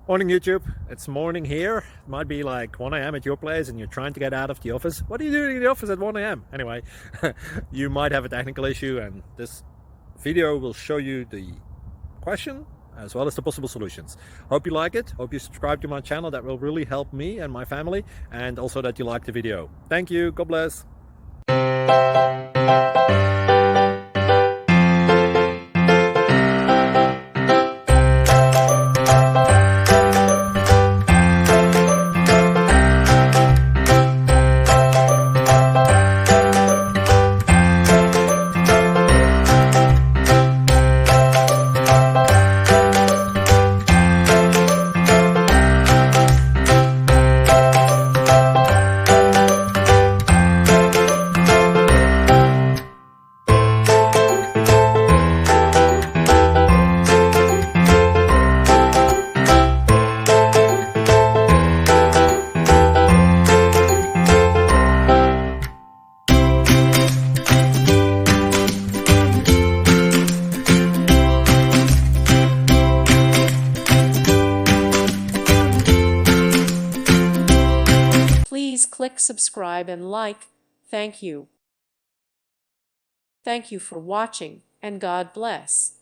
Morning YouTube, it's morning here. It might be like 1 a.m. at your place and you're trying to get out of the office. What are you doing in the office at 1 a.m.? Anyway, you might have a technical issue and this video will show you the question as well as the possible solutions. Hope you like it, hope you subscribe to my channel. That will really help me and my family, and also that you like the video. Thank you, God bless. Please click subscribe and like. Thank you. Thank you for watching, and God bless.